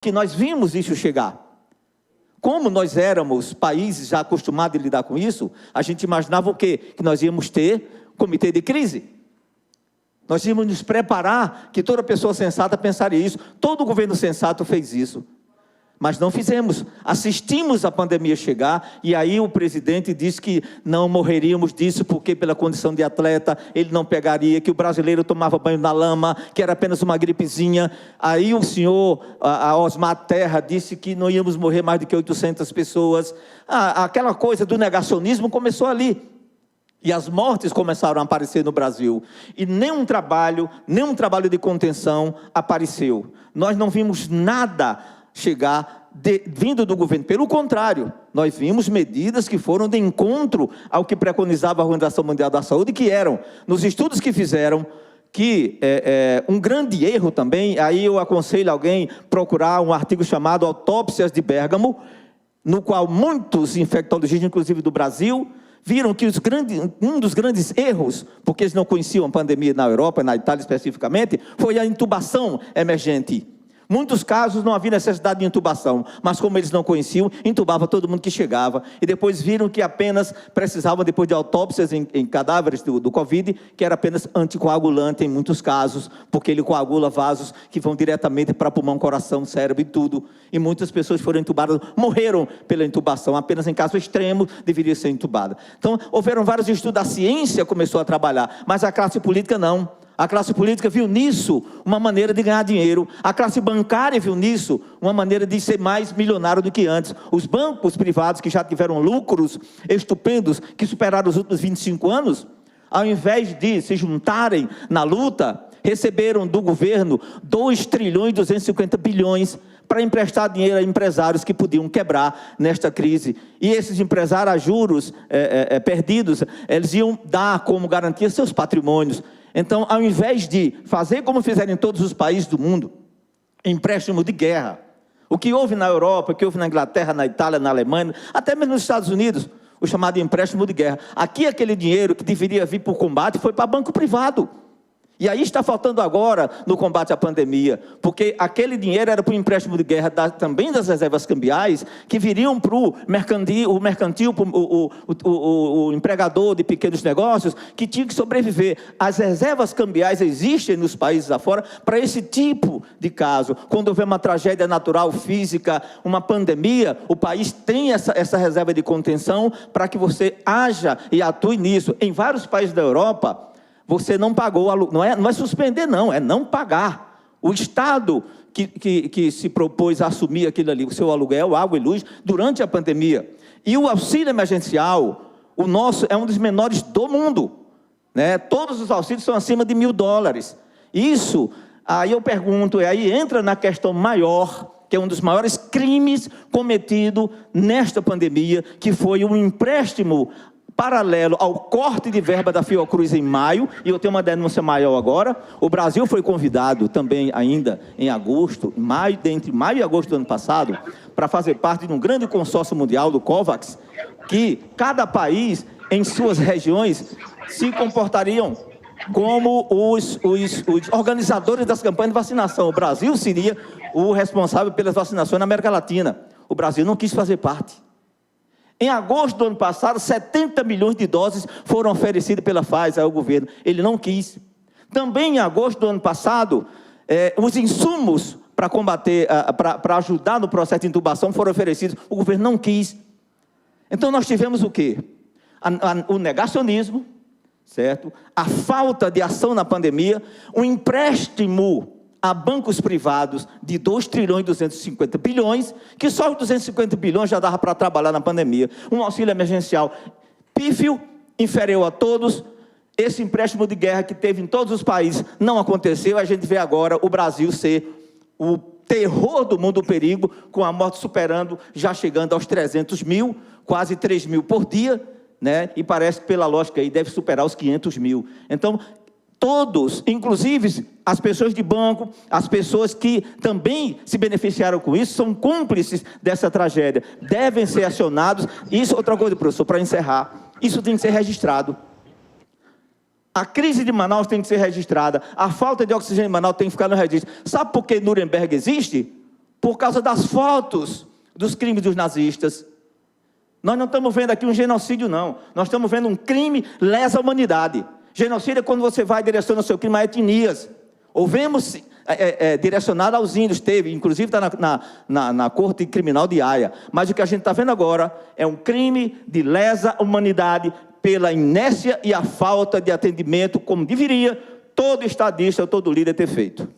que nós vimos isso chegar. Como nós éramos países já acostumados a lidar com isso, a gente imaginava o quê? Que nós íamos ter comitê de crise. Nós íamos nos preparar, que toda pessoa sensata pensaria isso. Todo governo sensato fez isso. Mas não fizemos. Assistimos a pandemia chegar, e aí o presidente disse que não morreríamos disso, porque pela condição de atleta, ele não pegaria, que o brasileiro tomava banho na lama, que era apenas uma gripezinha. Aí o senhor, a Osmar Terra, disse que não íamos morrer mais do que 800 pessoas. Aquela coisa do negacionismo começou ali. E as mortes começaram a aparecer no Brasil. E nenhum trabalho de contenção apareceu. Nós não vimos nada chegar vindo do governo. Pelo contrário, nós vimos medidas que foram de encontro ao que preconizava a Organização Mundial da Saúde, que eram, nos estudos que fizeram, que um grande erro também, aí eu aconselho alguém procurar um artigo chamado Autópsias de Bérgamo, no qual muitos infectologistas, inclusive do Brasil, viram que um dos grandes erros, porque eles não conheciam a pandemia na Europa, na Itália especificamente, foi a intubação emergente. Muitos casos não havia necessidade de intubação, mas como eles não conheciam, intubava todo mundo que chegava, e depois viram que apenas precisavam, depois de autópsias em cadáveres do Covid, que era apenas anticoagulante em muitos casos, porque ele coagula vasos que vão diretamente para pulmão, coração, cérebro e tudo, e muitas pessoas foram intubadas, morreram pela intubação, apenas em caso extremo deveria ser intubada. Então, houveram vários estudos, a ciência começou a trabalhar, mas a classe política não. A classe política viu nisso uma maneira de ganhar dinheiro. A classe bancária viu nisso uma maneira de ser mais milionário do que antes. Os bancos privados, que já tiveram lucros estupendos, que superaram os últimos 25 anos, ao invés de se juntarem na luta, receberam do governo 2 trilhões e 250 bilhões para emprestar dinheiro a empresários que podiam quebrar nesta crise. E esses empresários, a juros perdidos, eles iam dar como garantia seus patrimônios. Então, ao invés de fazer como fizeram em todos os países do mundo, empréstimo de guerra, o que houve na Europa, o que houve na Inglaterra, na Itália, na Alemanha, até mesmo nos Estados Unidos, o chamado empréstimo de guerra. Aqui, aquele dinheiro que deveria vir para o combate foi para banco privado. E aí está faltando agora no combate à pandemia, porque aquele dinheiro era para o empréstimo de guerra também das reservas cambiais, que viriam para o mercantil, o empregador de pequenos negócios, que tinha que sobreviver. As reservas cambiais existem nos países afora para esse tipo de caso. Quando houver uma tragédia natural, física, uma pandemia, o país tem essa reserva de contenção para que você haja e atue nisso. Em vários países da Europa, você não pagou, não é suspender não, é não pagar. O Estado que se propôs a assumir aquilo ali, o seu aluguel, água e luz, durante a pandemia. E o auxílio emergencial, o nosso é um dos menores do mundo, né? Todos os auxílios são acima de $1.000. Isso, aí eu pergunto, aí entra na questão maior, que é um dos maiores crimes cometidos nesta pandemia, que foi um empréstimo paralelo ao corte de verba da Fiocruz em maio, e eu tenho uma denúncia maior agora. O Brasil foi convidado também ainda em agosto, entre maio e agosto do ano passado, para fazer parte de um grande consórcio mundial do COVAX, que cada país, em suas regiões, se comportariam como os organizadores das campanhas de vacinação. O Brasil seria o responsável pelas vacinações na América Latina. O Brasil não quis fazer parte. Em agosto do ano passado, 70 milhões de doses foram oferecidas pela Pfizer ao governo. Ele não quis. Também em agosto do ano passado, os insumos para combater, para ajudar no processo de intubação foram oferecidos. O governo não quis. Então nós tivemos o quê? O negacionismo, certo? A falta de ação na pandemia, um empréstimo a bancos privados de 2 trilhões e 250 bilhões, que só os 250 bilhões já dava para trabalhar na pandemia. Um auxílio emergencial pífio, inferior a todos. Esse empréstimo de guerra que teve em todos os países não aconteceu. A gente vê agora o Brasil ser o terror do mundo, o perigo, com a morte superando, já chegando aos 300 mil, quase 3 mil por dia, né? E parece que pela lógica aí deve superar os 500 mil. Então, todos, inclusive as pessoas de banco, as pessoas que também se beneficiaram com isso, são cúmplices dessa tragédia, devem ser acionados. Isso, outra coisa, professor, para encerrar, isso tem que ser registrado. A crise de Manaus tem que ser registrada, a falta de oxigênio em Manaus tem que ficar no registro. Sabe por que Nuremberg existe? por causa das fotos dos crimes dos nazistas. Nós não estamos vendo aqui um genocídio, não. Nós estamos vendo um crime lesa à humanidade. Genocídio é quando você vai direcionando o seu crime a etnias. Ouvemos direcionado aos índios, teve, inclusive está na Corte Criminal de Haia. Mas o que a gente está vendo agora é um crime de lesa à humanidade pela inércia e a falta de atendimento, como deveria todo estadista, todo líder ter feito.